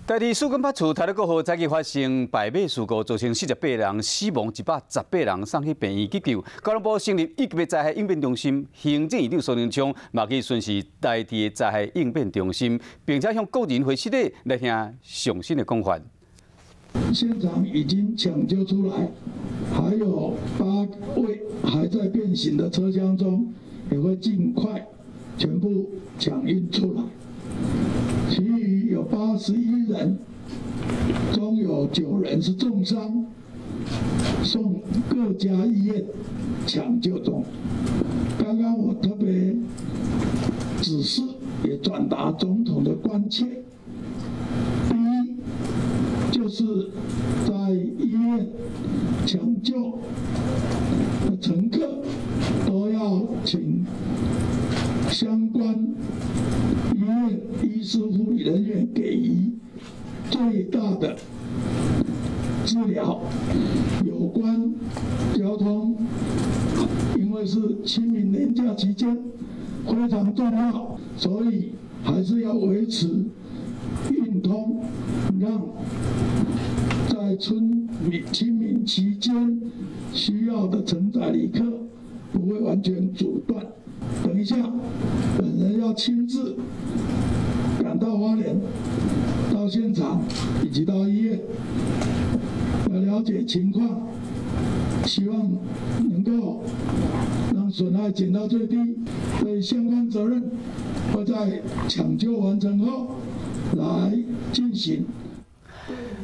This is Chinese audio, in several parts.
台伫苏根发厝台北国号早期发生败马事故，造成48人死亡，118人送去病院急救。交通部成立一级灾害应变中心，行政院长苏贞昌嘛去巡视台地的灾害应变中心，并且向国人会室内来听上新的讲法。现场已经抢救出来，还有8位还在变形的车厢中，也会尽快全部抢运出来。其余有81人，中有9人是重伤，送各家医院抢救中。刚刚我特别指示也转达总统的关切，第一就是在医院抢救的乘客都要请相关医院医师护理人员给予最大的治疗。有关交通，因为是清明年假期间非常重要，所以还是要维持运通，让在清明期间需要的承载旅客不会完全阻断。等一下，本人要亲自赶到花莲，到现场以及到医院，来了解情况，希望能够让损害减到最低。所以相关责任会在抢救完成后来进行。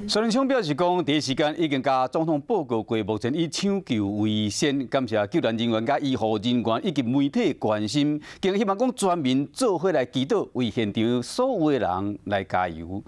苏贞昌表示讲，第一时间已经甲总统报告过，目前以抢救为先，感谢救援人员、甲医护人员以及媒体关心，更希望讲全民做伙来祈祷，为现场所有的人来加油。